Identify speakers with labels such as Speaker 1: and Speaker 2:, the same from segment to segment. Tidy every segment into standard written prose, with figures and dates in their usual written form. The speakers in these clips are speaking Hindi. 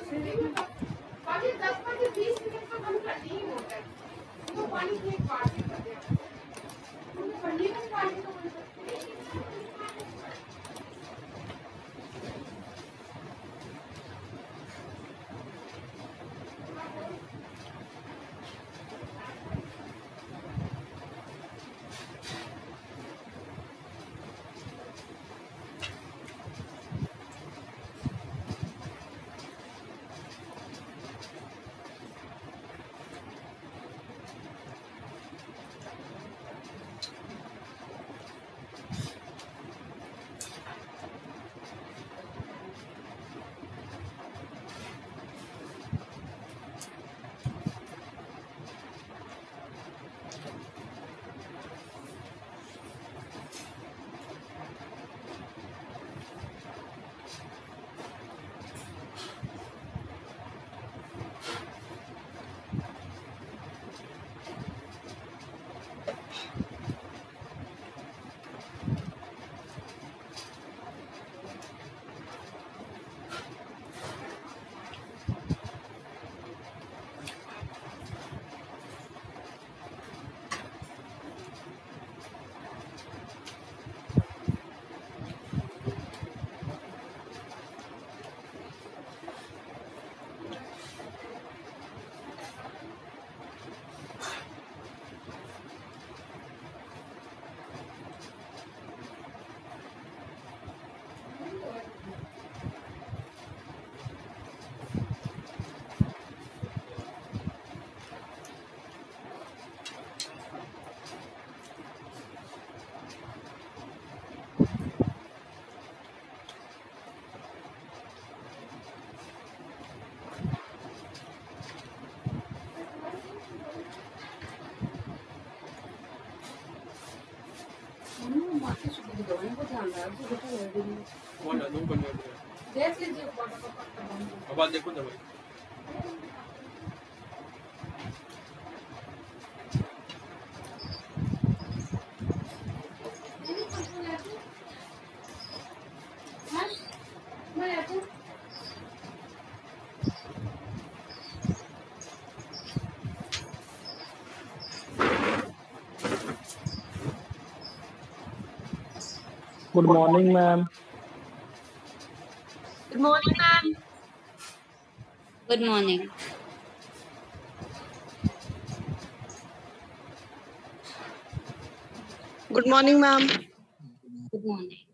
Speaker 1: बाकी 10-20 मिनट तो हम करते ही होता है तो पानी की एक बात करते हैं ठंडी में पानी तो
Speaker 2: अब देखो दवाई
Speaker 3: Good morning, ma'am.
Speaker 4: Good morning, ma'am.
Speaker 5: Good morning.
Speaker 4: Good morning, ma'am.
Speaker 5: Good morning.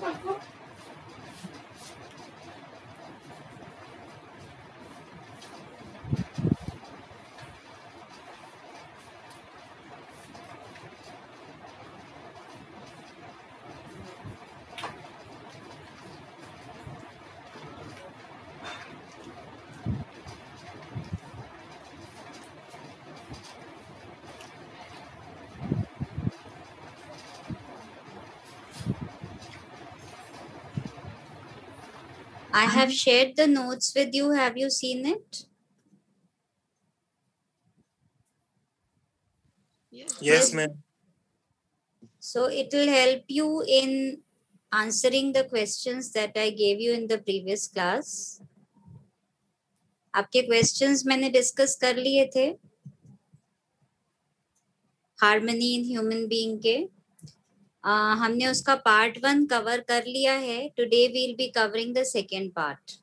Speaker 1: सबको।
Speaker 5: I have shared the notes with you. Have you seen it?
Speaker 2: Yes, ma'am.
Speaker 5: So it will help you in answering the questions that I gave you in the previous class. आपके questions मैंने discuss कर लिए थे हार्मनी इन ह्यूमन बीइंग के हमने उसका पार्ट 1 कवर कर लिया है today we will be covering the second part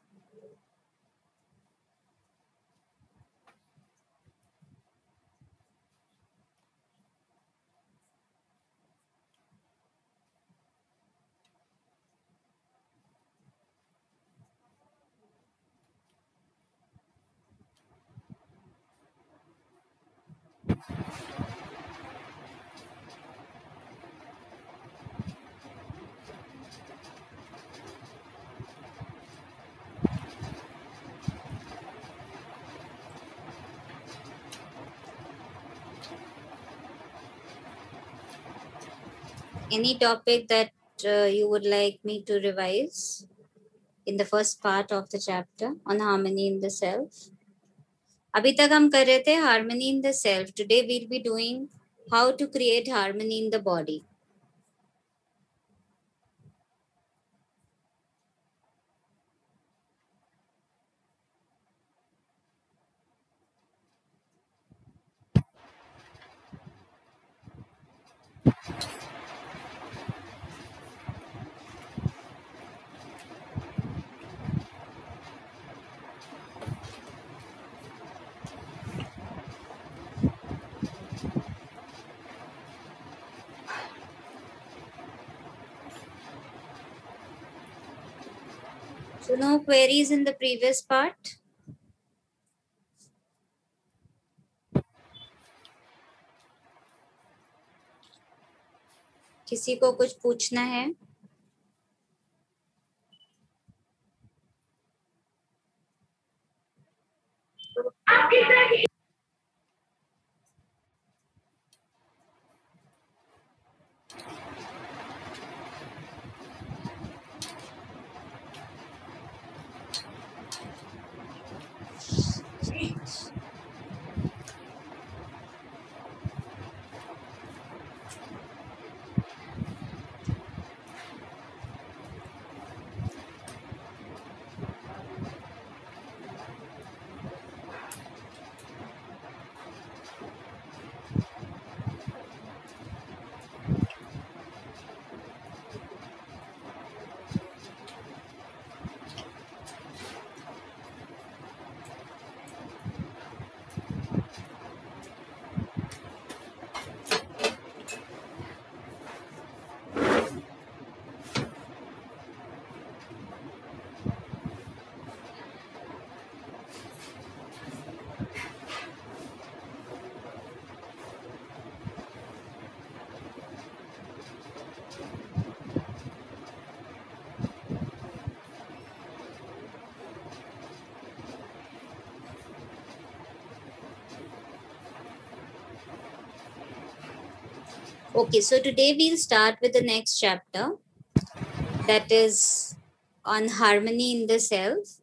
Speaker 5: Any topic that you would like me to revise in the first part of the chapter on harmony in the self? अभी तक हम कर रहे थे harmony in the self. Today we'll be doing how to create harmony in the body. So no queries in the previous part? किसी को कुछ पूछना है? Okay, so today we'll start with the next chapter that is on harmony in the self.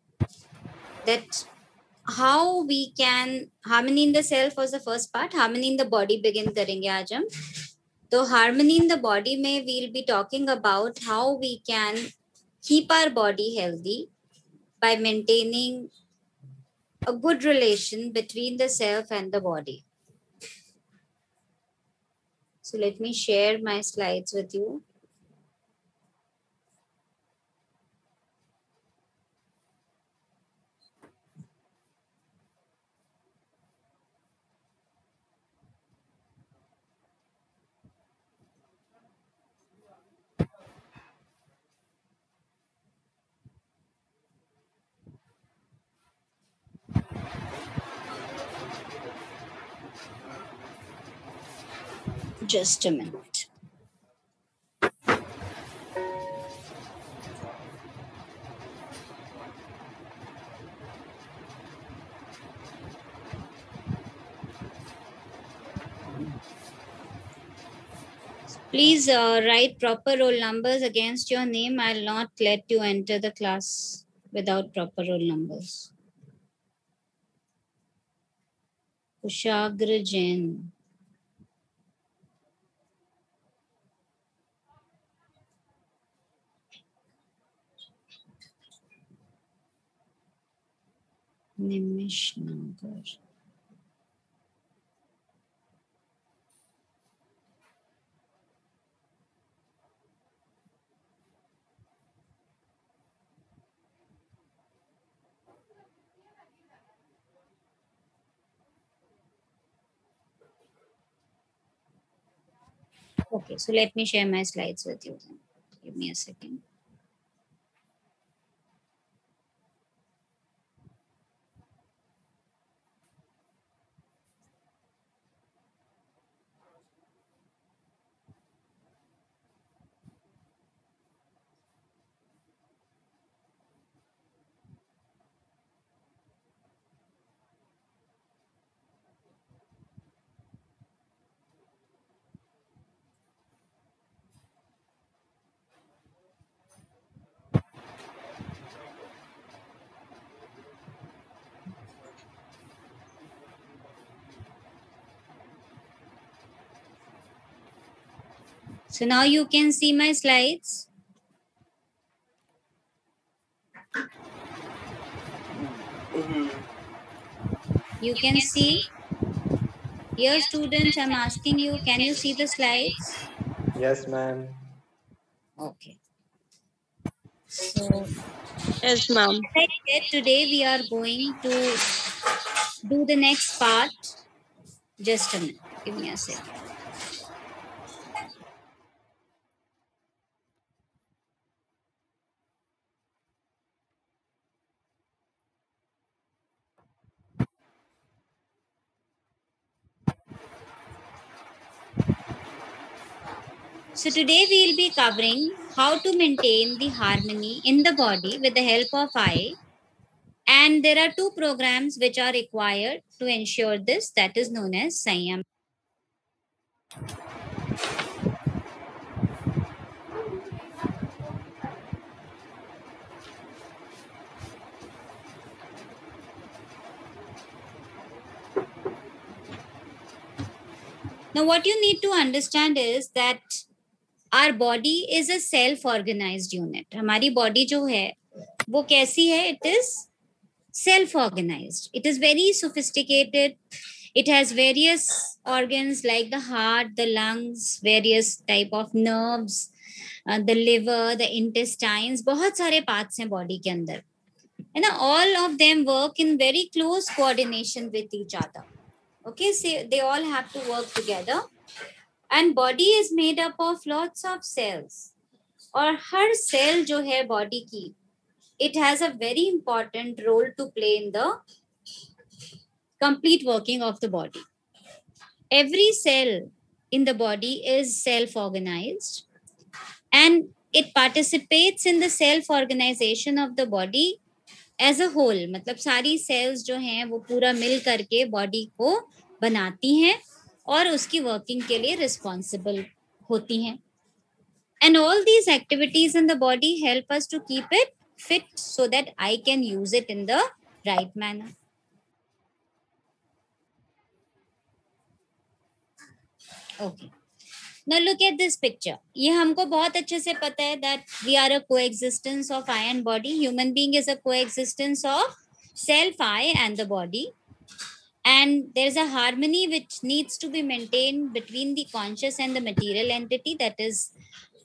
Speaker 5: That how we can harmony in the self was the first part. Harmony in the body begin करेंगे आज हम. तो harmony in the body में we'll be talking about how we can keep our body healthy by maintaining a good relation between the self and the body. So let me share my slides with you. Just a minute. Please write proper roll numbers against your name. I'll not let you enter the class without proper roll numbers. Kushagra Jain. Nimish Nagar. Okay, so let me share my slides with you then. Give me a second. So now you can see my slides. You can see. Dear students, I'm asking you, can you see the slides?
Speaker 3: Yes, ma'am.
Speaker 5: Okay. So,
Speaker 4: Yes, ma'am.
Speaker 5: as I said, today we are going to do the next part. Just a minute. Give me a second. So today we will be covering how to maintain the harmony in the body with the help of I. And there are two programs which are required to ensure this, that is known as Sanyam. Now what you need to understand is that our body is a self-organized unit. हमारी body जो है वो कैसी है? It is self-organized. It is very sophisticated. It has various organs like the heart, the lungs, various type of nerves, the liver, the intestines. बहुत सारे parts हैं body के अंदर. And all of them work in very close coordination with each other. Okay, so they all have to work together. And body is made up of lots of cells. और हर cell जो है body की, it has a very important role to play in the complete working of the body. Every cell in the body is self-organized and it participates in the self-organization of the body as a whole. मतलब सारी cells जो हैं वो पूरा मिल करके body को बनाती हैं और उसकी working के लिए responsible होती हैं. And all these activities in the body help us to keep it fit so that I can use it in the right manner. Okay. Now look at this picture. ये हमको बहुत अच्छे से पता है that we are a coexistence of I and body. Human being is a coexistence of self, I and the body. And there's a harmony which needs to be maintained between the conscious and the material entity. That is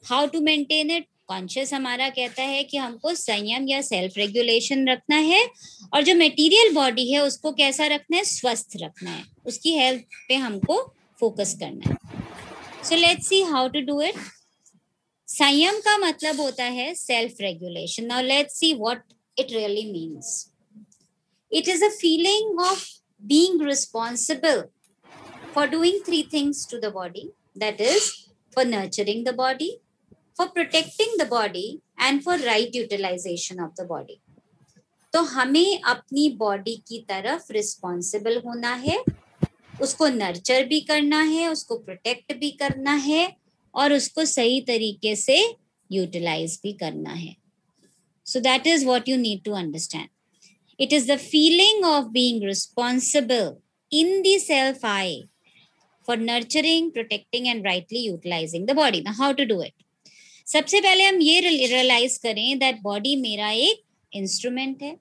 Speaker 5: how to maintain it. Conscious हमारा कहता है कि हमको संयम या सेल्फ रेगुलेशन रखना है और जो मटेरियल बॉडी है उसको कैसा रखना है? स्वस्थ रखना है. उसकी हेल्थ पे हमको फोकस करना है. So let's see how to do it. संयम का मतलब होता है self regulation. Now let's see what it really means. It is a feeling of being responsible for doing three things to the body. that is for nurturing the body, for protecting the body and for right utilization of the body. तो हमें अपनी बॉडी की तरफ रिस्पॉन्सिबल होना है, उसको नर्चर भी करना है, उसको प्रोटेक्ट भी करना है और उसको सही तरीके से यूटिलाइज भी करना है. So that is what you need to understand. It is the feeling of being responsible in the self I for nurturing, protecting and rightly utilizing the body. Now how to do it? सबसे पहले हम ये रियलाइज करें that body मेरा एक इंस्ट्रूमेंट है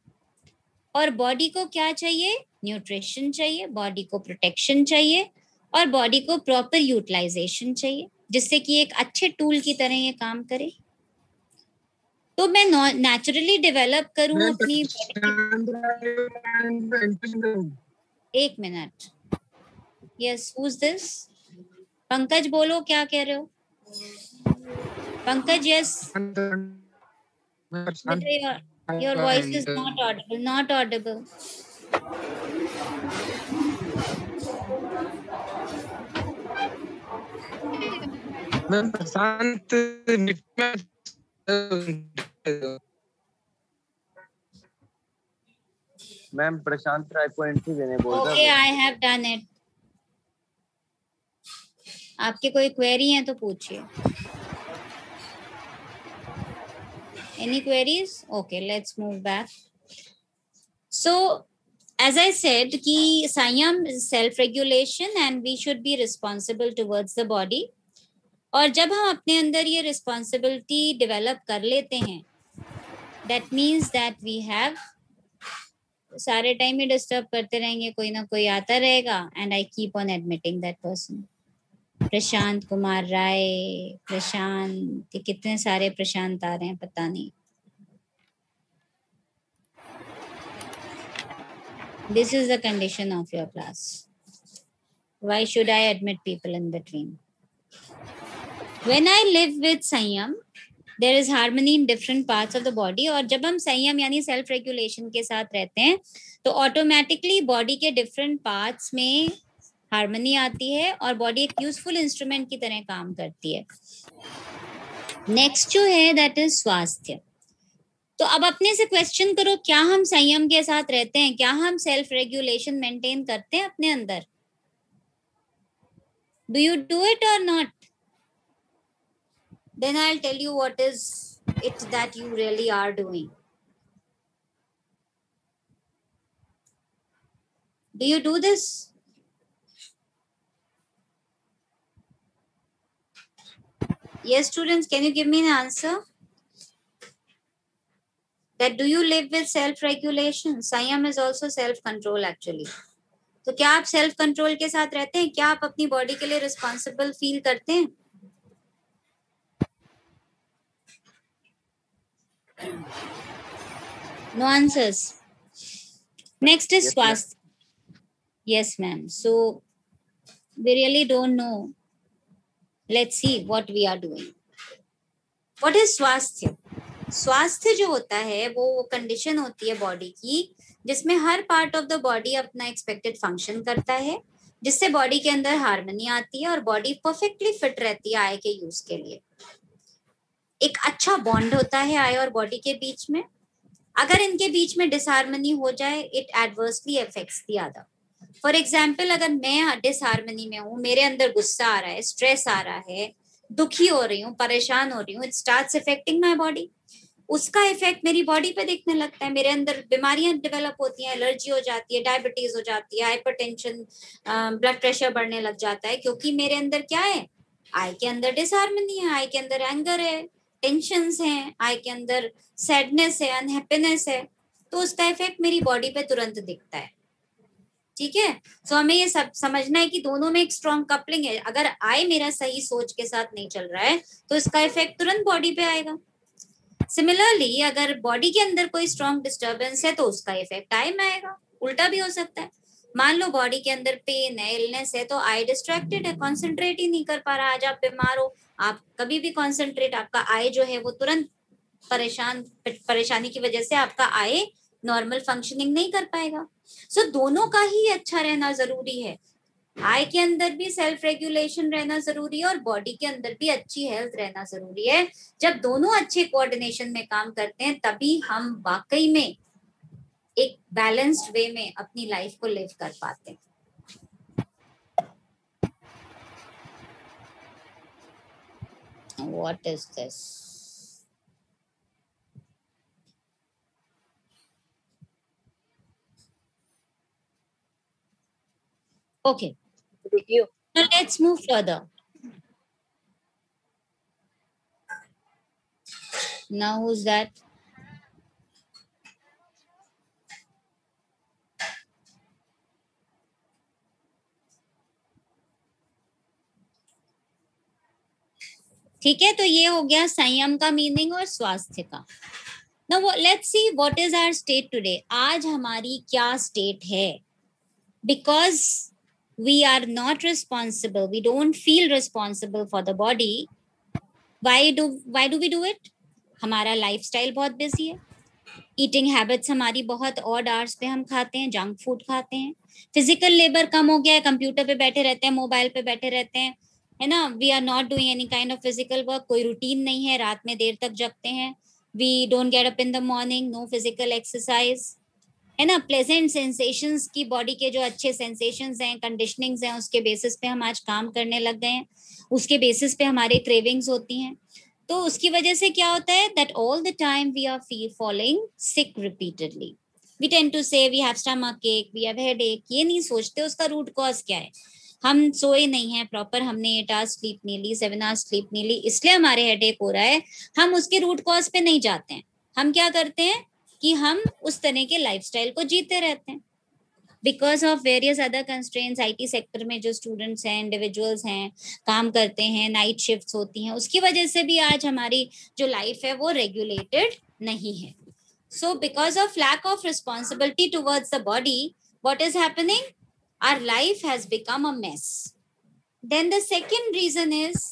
Speaker 5: और बॉडी को क्या चाहिए? न्यूट्रिशन चाहिए, बॉडी को प्रोटेक्शन चाहिए और बॉडी को प्रॉपर यूटिलाइजेशन चाहिए जिससे कि एक अच्छे टूल की तरह ये काम करे. तो मैं नेचुरली डेवलप करूं अपनी. एक minute. Yes, who is this? Pankaj बोलो, क्या कह रहे हो? Pankaj, yes. Your voice is not audible. Not audible.
Speaker 2: Ma'am Prashant
Speaker 6: ma'am Prashant Rai को एंट्री देने बोल रहा है.
Speaker 5: Okay, I have done it. आपके कोई क्वेरी है तो पूछिए. Any queries? Okay, let's move back. So, as I said, कि संयम is self-regulation and we should be responsible towards the body. और जब हम अपने अंदर ये responsibility develop कर लेते हैं, that means that we have सारे टाइम ही डिस्टर्ब करते रहेंगे, कोई ना कोई आता रहेगा and I keep on admitting that person. Prashant Kumar Rai, प्रशांत, कितने सारे प्रशांत आ रहे हैं पता नहीं. This is the condition of your class. Why should I admit people in between? When I live with संयम, there is harmony in different parts of the body. और जब हम संयम यानी सेल्फ रेगुलेशन के साथ रहते हैं तो ऑटोमेटिकली बॉडी के डिफरेंट पार्ट्स में हार्मनी आती है और बॉडी एक यूजफुल इंस्ट्रूमेंट की तरह काम करती है. नेक्स्ट जो है दैट इज स्वास्थ्य. तो अब अपने से क्वेश्चन करो, क्या हम संयम के साथ रहते हैं? क्या हम सेल्फ रेगुलेशन मेंटेन करते हैं अपने अंदर? Do you do it or not? Then I will tell you what is it that you really are doing. Do you do this? Yes, students, can you give me an answer? That do you live with self-regulation? Sanyam is also self-control actually. तो क्या आप self-control के साथ रहते हैं? क्या आप अपनी body के लिए responsible feel करते हैं? No answers. Next is स्वास्थ्य. Yes, ma'am. So we really don't know. Let's see what we are doing. What is स्वास्थ्य? स्वास्थ्य जो होता है वो कंडीशन होती है बॉडी की जिसमें हर पार्ट ऑफ द बॉडी अपना एक्सपेक्टेड फंक्शन करता है, जिससे बॉडी के अंदर हार्मनी आती है और बॉडी परफेक्टली फिट रहती है आई के यूज के लिए. एक अच्छा बॉन्ड होता है आई और बॉडी के बीच में. अगर इनके बीच में डिसहार्मनी हो जाए, it adversely affects the other. For example, अगर मैं डिसहार्मनी में हूँ, मेरे अंदर गुस्सा आ रहा है, स्ट्रेस आ रहा है, दुखी हो रही हूँ, परेशान हो रही हूँ, it starts affecting my body. उसका इफेक्ट मेरी बॉडी पे दिखने लगता है. मेरे अंदर बीमारियां डेवलप होती हैं, एलर्जी हो जाती है, डायबिटीज हो जाती है, हाइपरटेंशन, ब्लड प्रेशर बढ़ने लग जाता है, क्योंकि मेरे अंदर क्या है? आई के अंदर डिसहार्मनी है, आई के अंदर एंगर है, टेंशंस हैं, आई के अंदर सैडनेस है, अनहैप्पीनेस है. तो उसका इफेक्ट मेरी बॉडी पे तुरंत दिखता है. ठीक है. सो हमें ये सब समझना है कि दोनों में एक स्ट्रॉन्ग कपलिंग है. अगर आई मेरा सही सोच के साथ नहीं चल रहा है तो इसका इफेक्ट तुरंत बॉडी पे आएगा. सिमिलरली अगर बॉडी के अंदर कोई स्ट्रॉन्ग डिस्टर्बेंस है तो उसका इफेक्ट आई में आएगा. उल्टा भी हो सकता है. मान लो बॉडी के अंदर पेन है, इलनेस है, तो आई डिस्ट्रैक्टेड है, कॉन्सेंट्रेट ही नहीं कर पा रहा. आज आप बीमार हो, आप कभी भी कॉन्सेंट्रेट, आपका आई जो है वो तुरंत परेशानी की वजह से आपका आई नॉर्मल फंक्शनिंग नहीं कर पाएगा. सो दोनों का ही अच्छा रहना जरूरी है. आई के अंदर भी सेल्फ रेगुलेशन रहना जरूरी है और बॉडी के अंदर भी अच्छी हेल्थ रहना जरूरी है। जब दोनों अच्छे कोऑर्डिनेशन में काम करते हैं तभी हम वाकई में एक बैलेंस्ड वे में अपनी लाइफ को लिव कर पाते हैं। What is this? Okay. Now let's move further. Now who's that? ठीक है, तो ये हो गया संयम का मीनिंग और स्वास्थ्य का। Now let's see what is our state today. आज हमारी क्या state है? Because we are not responsible, we don't feel responsible for the body. Why do we do it? हमारा lifestyle बहुत busy है, ईटिंग हैबिट्स हमारी बहुत ऑड आवर्स पे हम खाते हैं, जंक फूड खाते हैं, फिजिकल लेबर कम हो गया है, कंप्यूटर पे बैठे रहते हैं, मोबाइल पे बैठे रहते हैं, है ना। We are not doing any kind of physical work, कोई रूटीन नहीं है, रात में देर तक जगते हैं, we don't get up in the morning, no physical exercise, है ना। प्लेजेंट सेंसेशंस की, बॉडी के जो अच्छे सेंसेशंस हैं, कंडीशनिंग्स हैं, उसके बेसिस पे हम आज काम करने लग गए हैं, उसके बेसिस पे हमारे क्रेविंग्स होती हैं। तो उसकी वजह से क्या होता है that all the time we are falling sick repeatedly. We tend to say we have stomach ache, we have headache. ये नहीं सोचते उसका रूट कॉज क्या है। हम सोए नहीं हैं प्रॉपर, हमने 8 आवर्स स्लीप नहीं ली, 7 आवर्स स्लीप नहीं ली, इसलिए हमारे हेडेक हो रहा है। हम उसके रूट कॉज पे नहीं जाते हैं। हम क्या करते हैं कि हम उस तरह के लाइफस्टाइल को जीते रहते हैं because of various other constraints. IT sector में जो स्टूडेंट्स हैं, इंडिविजुअल्स हैं, काम करते हैं, नाइट शिफ्ट्स होती हैं, उसकी वजह से भी आज हमारी जो लाइफ है वो रेगुलेटेड नहीं है। So because of lack of responsibility towards the body, what is happening, our life has become a mess. Then the second reason is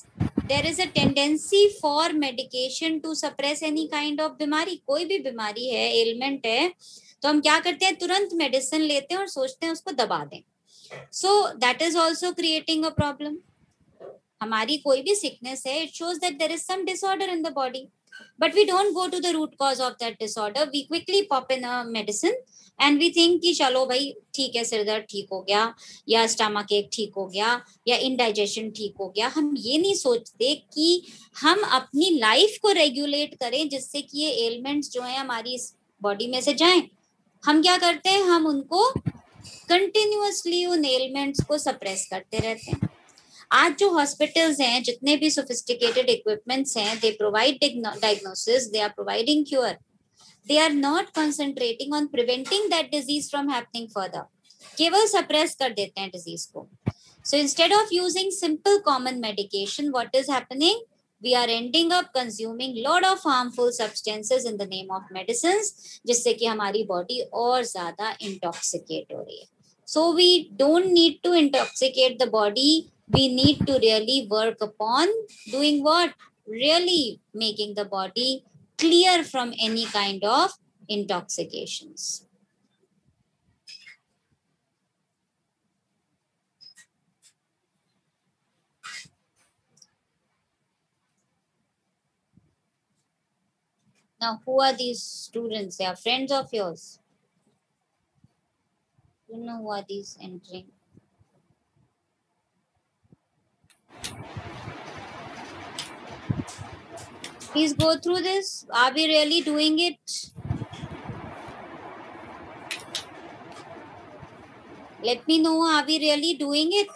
Speaker 5: there is a tendency for medication to suppress any kind of बीमारी। कोई भी बीमारी है, एलिमेंट है, तो हम क्या करते हैं, तुरंत मेडिसिन लेते हैं और सोचते हैं उसको दबा दें। So that is also creating a problem. हमारी कोई भी सिकनेस है, it shows that there is some disorder in the body, but we don't go to the root cause of that disorder. We quickly pop in a medicine and we think कि चलो भाई ठीक है, सिर दर्द ठीक हो गया, या स्टमक एक ठीक हो गया, या इंडाइजेशन ठीक हो गया। हम ये नहीं सोचते कि हम अपनी लाइफ को रेगुलेट करें जिससे कि ये एलिमेंट्स जो है हमारी इस बॉडी में से जाएं। हम क्या करते हैं, हम उनको कंटिन्यूअसली उन एलिमेंट्स को सप्रेस करते रहते हैं। आज जो हॉस्पिटल्स हैं, जितने भी सोफिस्टिकेटेड इक्विपमेंट्स हैं, they provide diagnosis, they are providing cure, they are not concentrating on preventing that disease from happening further, केवल suppress कर देते हैं disease को। So instead of using simple common medication, what is happening, we are ending up consuming lot of harmful substances in the name of medicines, जिससे कि हमारी body और ज्यादा intoxicate हो रही है। So we don't need to intoxicate the body, we need to really work upon doing what, really making the body clear from any kind of intoxications. Now, who are these students? They are friends of yours. You know who are these entering? Please go through this. Are we really doing it? Let me know, are we really doing it?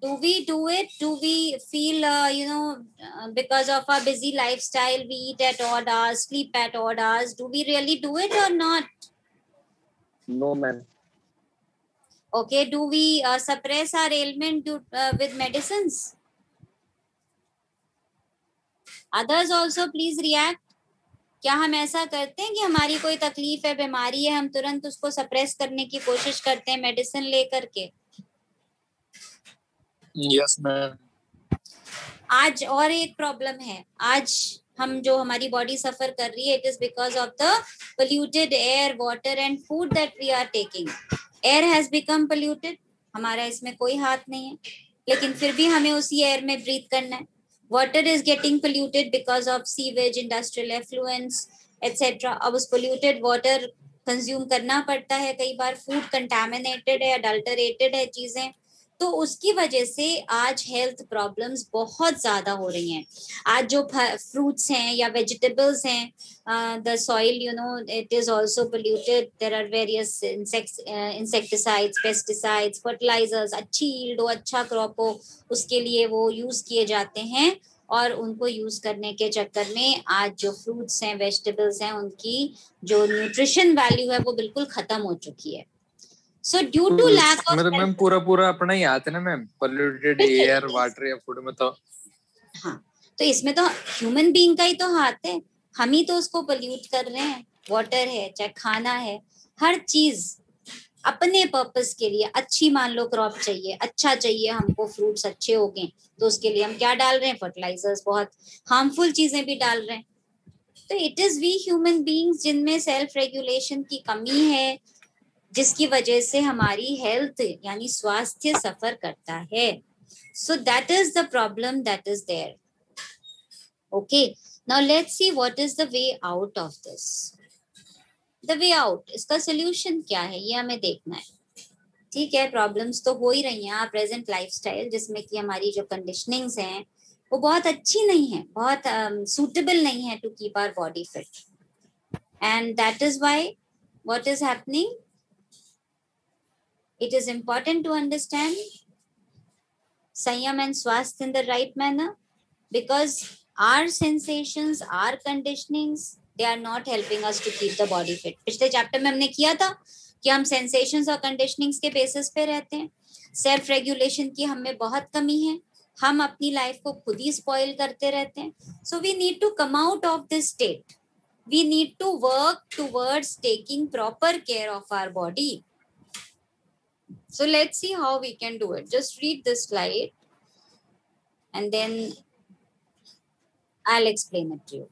Speaker 5: Do we do it? Do we feel, because of our busy lifestyle, we eat at odd hours, sleep at odd hours. Do we really do it or not?
Speaker 6: No, ma'am.
Speaker 5: Okay, do we suppress our ailment with medicines? Others also please react. क्या हम ऐसा करते हैं कि हमारी कोई तकलीफ है, बीमारी है, हम तुरंत उसको सप्रेस करने की कोशिश करते हैं मेडिसिन लेकर के?
Speaker 2: Yes ma'am.
Speaker 5: आज और एक प्रॉब्लम है, आज हम जो हमारी बॉडी सफर कर रही है, it is because of the polluted air, water and food that we are taking. Air has become polluted, हमारा इसमें कोई हाथ नहीं है, लेकिन फिर भी हमें उसी एयर में ब्रीथ करना है. Water is getting polluted because of sewage, industrial affluence etcetera. अब उस पोल्यूटेड वाटर कंज्यूम करना पड़ता है, कई बार फूड कंटामिनेटेड है, अडल्टरेटेड है चीजें, तो उसकी वजह से आज हेल्थ प्रॉब्लम्स बहुत ज्यादा हो रही हैं. आज जो फ्रूट्स हैं या वेजिटेबल्स हैं, the soil you know it is also polluted. There are various insecticides, pesticides, fertilisers. अच्छी यील्ड हो, अच्छा क्रॉप हो, उसके लिए वो यूज किए जाते हैं, और उनको यूज करने के चक्कर में आज जो फ्रूट्स हैं, वेजिटेबल्स हैं, उनकी जो न्यूट्रिशन वैल्यू है वो बिल्कुल खत्म हो चुकी है. So due to lack of
Speaker 2: मतलब मैम पूरा अपना ही आता है ना मैम, पोल्यूटेड एयर, वाटर या फूड में तो.
Speaker 5: हाँ, तो इसमें तो ह्यूमन बीइंग का ही तो हाथ है, हम ही तो उसको पोल्यूट कर रहे हैं. वाटर है, चाहे खाना है, हर चीज अपने पर्पस के लिए अच्छी, मान लो क्रॉप चाहिए, अच्छा चाहिए हमको, फ्रूट्स अच्छे हो गए, तो उसके लिए हम क्या डाल रहे हैं? फर्टिलाइजर्स, बहुत हार्मफुल चीजें भी डाल रहे हैं. तो it is we human beings जिनमें सेल्फ रेगुलेशन की कमी है, जिसकी वजह से हमारी हेल्थ यानी स्वास्थ्य सफर करता है. So that is the problem that is there. Okay, now let's see what is the way out of this. The way out, इसका सोल्यूशन क्या है, ये हमें देखना है. ठीक है, प्रॉब्लम्स तो हो ही रही हैं. प्रेजेंट लाइफस्टाइल जिसमें कि हमारी जो कंडीशनिंग्स हैं वो बहुत अच्छी नहीं है, बहुत सूटेबल नहीं है to keep our body fit. And that is why what is happening. It is important to understand Sanyam and Swasth in the right manner, because our sensations, our conditionings, they are not helping us to keep the body fit. पिछले चैप्टर में हमने किया था कि हम sensations और conditionings के बेसिस पे रहते हैं. सेल्फ रेगुलेशन की हमें बहुत कमी है, हम अपनी लाइफ को खुद ही स्पॉइल करते रहते हैं. So we need to come out of this state. We need to work towards taking proper care of our body. So let's see how we can do it. Just read this slide and then I'll explain it to you.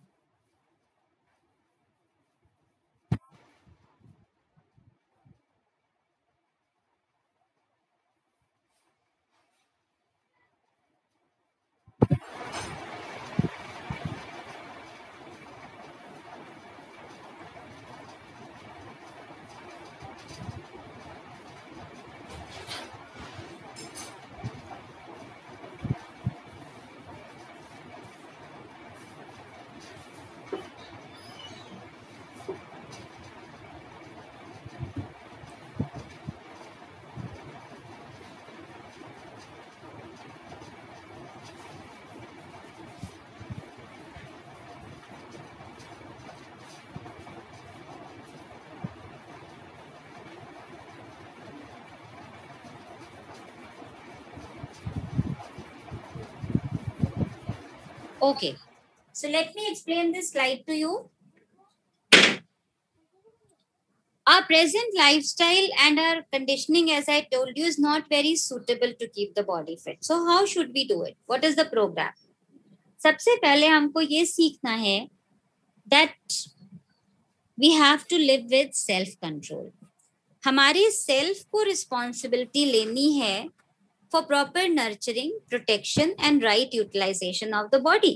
Speaker 5: Okay, so let me explain this slide to you. Our present lifestyle and our conditioning, as I told you, is not very suitable to keep the body fit. So how should we do it? What is the program? सबसे पहले हमको ये सीखना है that we have to live with self control. हमारी सेल्फ को रिस्पॉन्सिबिलिटी लेनी है for proper nurturing, protection and right utilization of the body.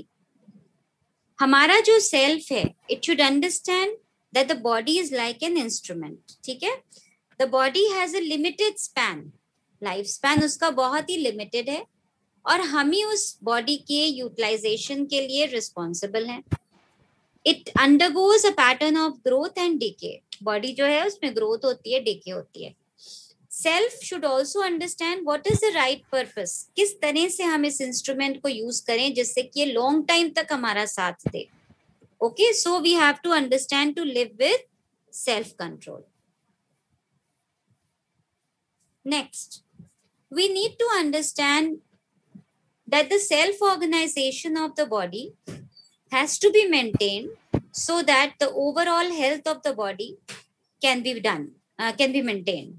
Speaker 5: हमारा जो सेल्फ है, it should understand that the body is like an instrument. ठीक है, the body has a limited span, life span उसका बहुत ही limited है, और हम ही उस बॉडी के यूटिलाइजेशन के लिए रिस्पॉन्सिबल हैं. It undergoes a pattern of growth and decay. Body जो है उसमें ग्रोथ होती है, डिके होती है. Self should also understand what is the right purpose. किस तरह से हम इस इंस्ट्रूमेंट को यूज करें जिससे कि ये लॉन्ग टाइम तक हमारा साथ दे. Okay, so we have to understand to live with self control. Next, we need to understand that the self organization of the body has to be maintained so that the overall health of the body can be maintained.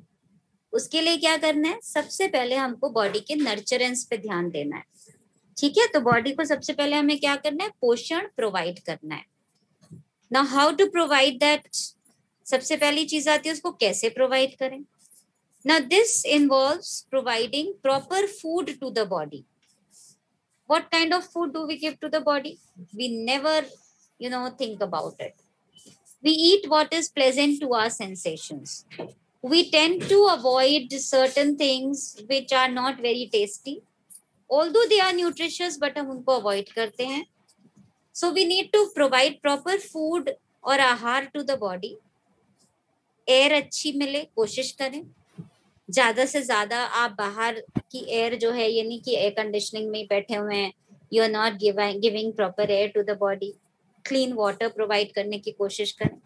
Speaker 5: उसके लिए क्या करना है? सबसे पहले हमको बॉडी के नर्चरेंस पे ध्यान देना है. ठीक है, तो बॉडी को सबसे पहले हमें क्या करना है? पोषण प्रोवाइड करना है. Now how to provide that? सबसे पहली चीज आती है उसको कैसे प्रोवाइड करें. Now this involves providing proper food to the body. What kind of food do we give to the body? We never, think about it. We eat what is pleasant to our sensations. We tend to avoid certain things which are not very tasty. Although they are nutritious, but हम उनको avoid करते हैं. So we need to provide proper food और आहार to the body. Air अच्छी मिले, कोशिश करें. ज्यादा से ज्यादा आप बाहर की एयर जो है, ये नहीं कि एयर कंडीशनिंग में बैठे हुए हैं, you are not giving proper air to the body. Clean water provide करने की कोशिश करें.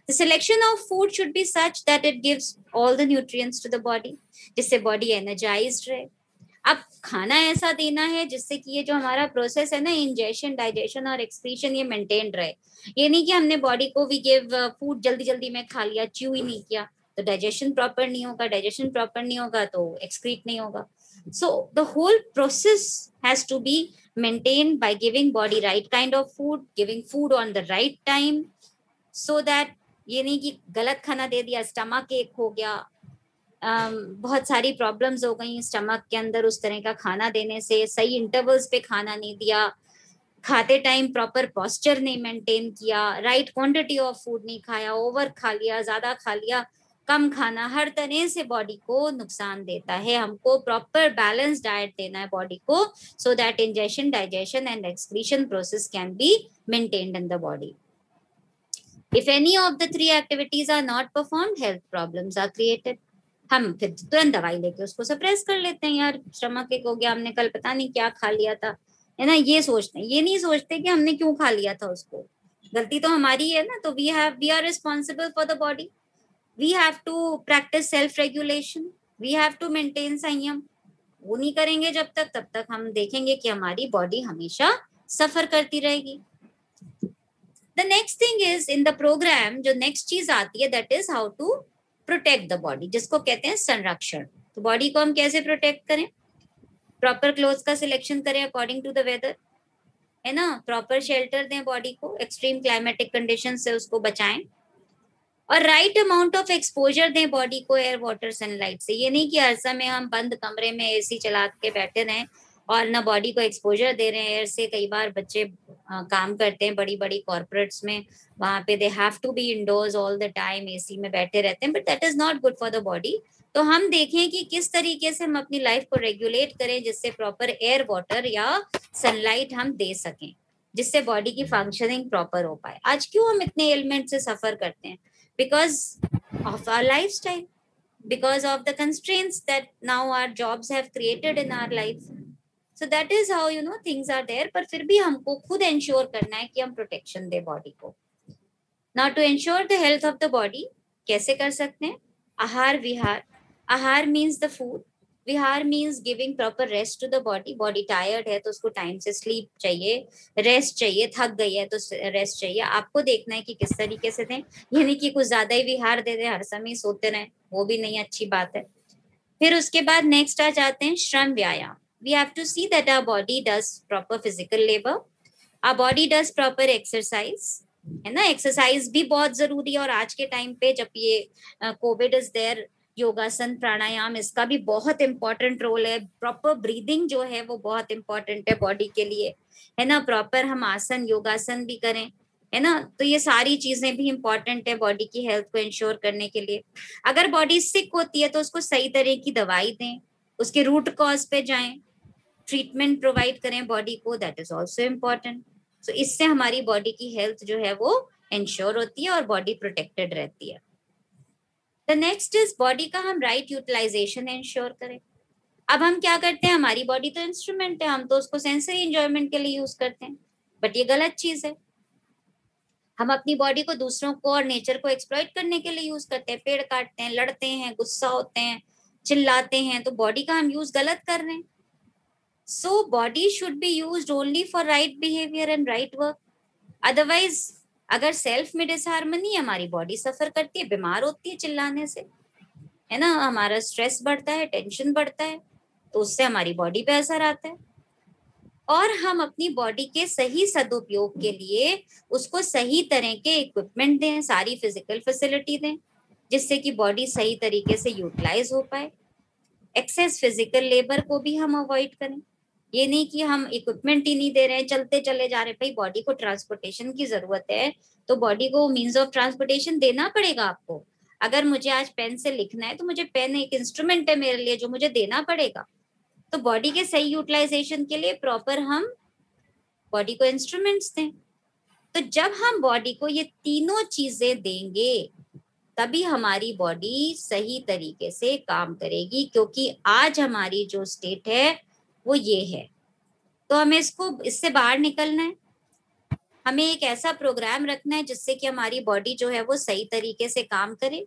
Speaker 5: The selection of food should be such that it gives all the nutrients to the body, जिससे बॉडी एनर्जाइज्ड रहे. अब खाना ऐसा देना है जिससे कि ये जो हमारा प्रोसेस है ना, इंजेशन, डाइजेशन और एक्सक्रीशन, ये मेंटेन रहे. ये नहीं कि हमने बॉडी को वी गिव फूड जल्दी जल्दी में खा लिया, च्यू ही नहीं किया, तो डाइजेशन प्रॉपर नहीं होगा. डाइजेशन प्रॉपर नहीं होगा तो एक्सक्रीट नहीं होगा. So the whole process has to be maintained by giving body right kind of food, giving food on the right time, so that ये नहीं कि गलत खाना दे दिया, स्टमक एक हो गया. बहुत सारी प्रॉब्लम्स हो गई स्टमक के अंदर उस तरह का खाना देने से. सही इंटरवल्स पे खाना नहीं दिया, खाते टाइम प्रॉपर पोस्चर नहीं मेंटेन किया, राइट क्वांटिटी ऑफ फूड नहीं खाया, ओवर खा लिया, ज्यादा खा लिया, कम खाना, हर तरह से बॉडी को नुकसान देता है. हमको प्रॉपर बैलेंस डाइट देना है बॉडी को, so that ingestion, digestion and excretion process can be maintained in the body. If any of the three activities are not performed, health problems are created. हम फिर तुरंत दवाई लेके उसको सप्रेस कर लेते हैं. यार स्टमक एक हो गया, हमने कल पता नहीं क्या खा लिया था, है ना, ये सोचते हैं. ये नहीं सोचते कि हमने क्यों खा लिया था उसको. गलती तो हमारी है ना. तो we are responsible for the body. We have to practice self-regulation. We have to maintain संयम. वो नहीं करेंगे जब तब तक हम देखेंगे कि हमारी बॉडी हमेशा सफर करती रहेगी. The next thing is in the program, जो next चीज आती है, that is how to protect the body, जिसको कहते हैं संरक्षण. तो बॉडी को हम कैसे प्रोटेक्ट करें? प्रॉपर क्लोथ्स का सिलेक्शन करें अकॉर्डिंग टू द वेदर, है ना. प्रॉपर शेल्टर दें बॉडी को, एक्सट्रीम क्लाइमेटिक कंडीशन से उसको बचाएं. और राइट अमाउंट ऑफ एक्सपोजर दें बॉडी को एयर, वाटर, सनलाइट से. ये नहीं कि हर समय हम बंद कमरे में एसी चला के बैठे रहें और ना बॉडी को एक्सपोजर दे रहे हैं एयर से. कई बार बच्चे काम करते हैं बड़ी बड़ी कॉर्पोरेट्स में, वहां पे they have to be indoors all the time, AC में बैठे रहते हैं, but that is not good for the body. तो हम देखें कि किस तरीके से हम अपनी लाइफ को रेगुलेट करें जिससे प्रॉपर एयर, वाटर या सनलाइट हम दे सकें, जिससे बॉडी की फंक्शनिंग प्रॉपर हो पाए. आज क्यों हम इतने एलिमेंट से सफर करते हैं? Because of our lifestyle, because of the constraints that now our jobs have created in our life. So that is how things are there. पर फिर भी हमको खुद ensure करना है कि हम protection दे body को. Now to ensure the health of the body, कैसे कर सकते हैं? आहार विहार. आहार means the food. Vihar means giving proper rest to the body. Body tired है तो उसको time से sleep चाहिए, rest चाहिए, थक गई है तो rest चाहिए. आपको देखना है कि किस तरीके से दें. यानी कि कुछ ज्यादा ही विहार दे दें, हर समय सोते रहें, वो भी नहीं अच्छी बात है. फिर उसके बाद नेक्स्ट आ जाते हैं श्रम व्यायाम. We have to see that our body does proper physical labor, our body does proper exercise, है ना. एक्सरसाइज भी बहुत जरूरी है. और आज के टाइम पे जब ये कोविड इज देयर, योगासन, प्राणायाम, इसका भी बहुत इंपॉर्टेंट रोल है. प्रॉपर ब्रीदिंग जो है वो बहुत इंपॉर्टेंट है बॉडी के लिए, है ना. प्रॉपर हम आसन, योगासन भी करें, है ना. तो ये सारी चीजें भी इंपॉर्टेंट है बॉडी की हेल्थ को इंश्योर करने के लिए. अगर बॉडी सिक होती है तो उसको सही तरह की दवाई दें, उसके रूट कॉज पे जाएं, ट्रीटमेंट प्रोवाइड करें बॉडी को. That is also important. So इससे हमारी बॉडी की हेल्थ जो है वो इंश्योर होती है और बॉडी प्रोटेक्टेड रहती है. द नेक्स्ट इज बॉडी का हम राइट यूटिलाइजेशन इंश्योर करें. अब हम क्या करते हैं, हमारी बॉडी तो इंस्ट्रूमेंट है, हम तो उसको सेंसरी एंजॉयमेंट के लिए यूज करते हैं, बट ये गलत चीज है. हम अपनी बॉडी को दूसरों को और नेचर को एक्सप्लॉइट करने के लिए यूज करते हैं. पेड़ काटते हैं, लड़ते हैं, गुस्सा होते हैं, चिल्लाते हैं, तो बॉडी का हम यूज गलत कर रहे हैं. So body should be used only for right behavior and right work. Otherwise, अगर सेल्फ में डिसहार्मनी, हमारी बॉडी सफर करती है, बीमार होती है चिल्लाने से, है ना, हमारा स्ट्रेस बढ़ता है, टेंशन बढ़ता है, तो उससे हमारी बॉडी पे असर आता है। और हम अपनी बॉडी के सही सदुपयोग के लिए उसको सही तरह के इक्विपमेंट दें, सारी फिजिकल फैसिलिटी दें, जिससे कि बॉडी सही तरीके से यूटिलाइज हो पाए। एक्सेस फिजिकल लेबर को भी हम अवॉइड करें। ये नहीं कि हम इक्विपमेंट ही नहीं दे रहे हैं, चलते चले जा रहे हैं। भाई बॉडी को ट्रांसपोर्टेशन की जरूरत है, तो बॉडी को मीन्स ऑफ ट्रांसपोर्टेशन देना पड़ेगा आपको। अगर मुझे आज पेन से लिखना है, तो मुझे पेन एक इंस्ट्रूमेंट है मेरे लिए जो मुझे देना पड़ेगा। तो बॉडी के सही यूटिलाइजेशन के लिए प्रॉपर हम बॉडी को इंस्ट्रूमेंट्स दें। तो जब हम बॉडी को ये तीनों चीजें देंगे, तभी हमारी बॉडी सही तरीके से काम करेगी, क्योंकि आज हमारी जो स्टेट है वो ये है। तो हमें इससे बाहर निकलना है। हमें एक ऐसा प्रोग्राम रखना है जिससे कि हमारी बॉडी जो है वो सही तरीके से काम करे।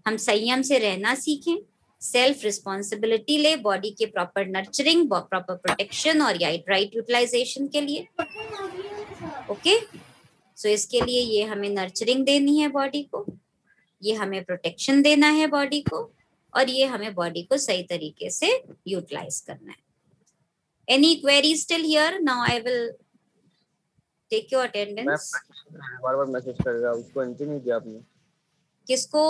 Speaker 5: हम संयम से रहना सीखें, सेल्फ रिस्पॉन्सिबिलिटी ले बॉडी के प्रॉपर नर्चरिंग, प्रॉपर प्रोटेक्शन और राइट यूटिलाइजेशन के लिए। ओके, सो इसके लिए ये हमें नर्चरिंग देनी है बॉडी को, ये हमें प्रोटेक्शन देना है बॉडी को, और ये हमें बॉडी को सही तरीके से यूटिलाइज करना है। Any queries still here? Now I will take your attendance.
Speaker 6: बार-बार मैसेज कर रहा है, उसको एंट्री नहीं दिया आपने।
Speaker 5: किसको?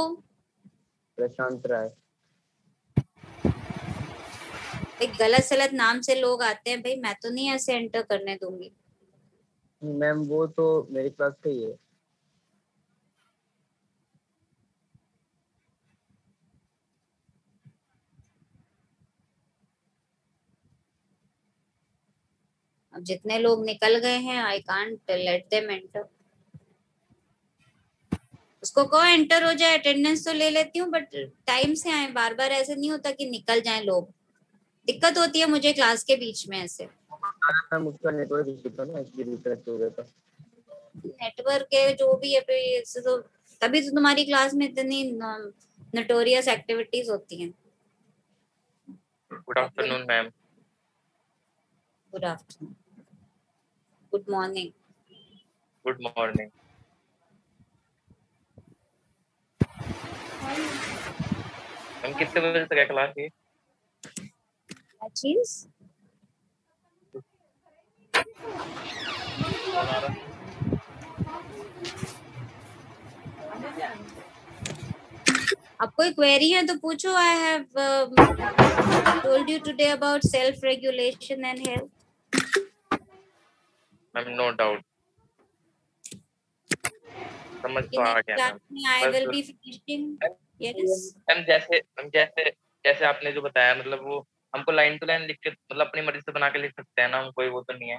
Speaker 6: प्रशांत राय।
Speaker 5: एक गलत सलत नाम से लोग आते हैं, भाई मैं तो नहीं ऐसे एंटर करने दूंगी।
Speaker 6: मैम वो तो मेरी क्लास का ही है।
Speaker 5: अब जितने लोग निकल गए हैं, I can't let them enter. उसको कहो एंटर हो जाए, अटेंडेंस तो ले लेती हूँ, बट टाइम से आए। बार बार ऐसे नहीं होता कि निकल जाएं लोग, दिक्कत होती है मुझे क्लास के बीच में ऐसे।
Speaker 6: मैम उसका नेटवर्क इशू था ना, इसलिए रिफ्रेश हो गया था।
Speaker 5: नेटवर्क के जो भी है, तो तभी तो तुम्हारी क्लास में इतनी नोटोरियस एक्टिविटीज होती हैं।
Speaker 7: Good afternoon ma'am.
Speaker 5: Good afternoon, good morning.
Speaker 7: Good morning ma'am. कितने बजे तक है क्लास ये?
Speaker 5: क्या चीज? आप कोई क्वेरी है तो पूछो। I have told you today about self regulation and health.
Speaker 7: Ma'am no doubt, समझ तो आ गया ma'am.
Speaker 5: I will be finishing. Yes
Speaker 7: ma'am जैसे आपने जो बताया, मतलब वो हमको लाइन टू लाइन लिख के, मतलब अपनी मर्जी से बना के लिख सकते हैं ना, हम कोई वो तो नहीं है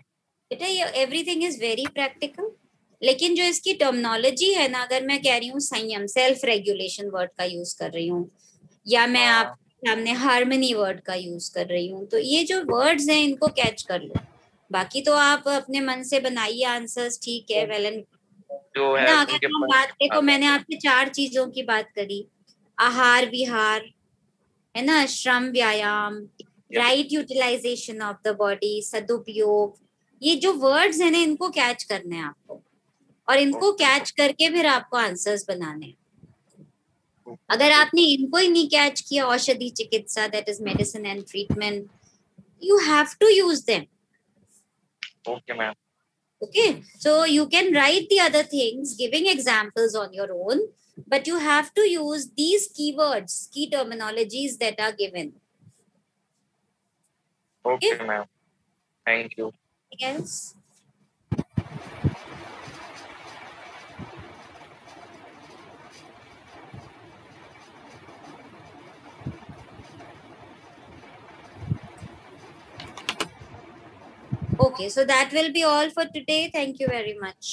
Speaker 5: बेटा। ये एवरीथिंग इज वेरी प्रैक्टिकल, लेकिन जो इसकी टर्मिनोलॉजी है ना, अगर मैं कह रही हूँ संयम, सेल्फ रेगुलेशन वर्ड का यूज कर रही हूँ, या मैं आपके सामने हार्मनी वर्ड का यूज कर रही हूँ, तो ये जो वर्ड्स हैं इनको कैच कर लो। बाकी तो आप अपने मन से बनाइए आंसर्स, ठीक है, वेल एंड
Speaker 7: जो है
Speaker 5: ना। अगर हम बात देखो, मैंने आपसे 4 चीजों की बात करी, आहार विहार, है ना, श्रम व्यायाम, right utilisation of the body, सदुपयोग। ये जो वर्ड्स है ना, इनको कैच करने हैं आपको, और इनको कैच करके फिर आपको आंसर्स बनाने हैं। अगर आपने इनको ही नहीं कैच किया, औषधि चिकित्सा, that is medicine and treatment, you have to use them.
Speaker 7: Okay ma'am.
Speaker 5: Okay, so you can write the other things, giving examples on your own, but you have to use these keywords, key terminologies that are given.
Speaker 7: Okay ma'am, thank you.
Speaker 5: Yes. Okay, so that will be all for today. Thank you very much.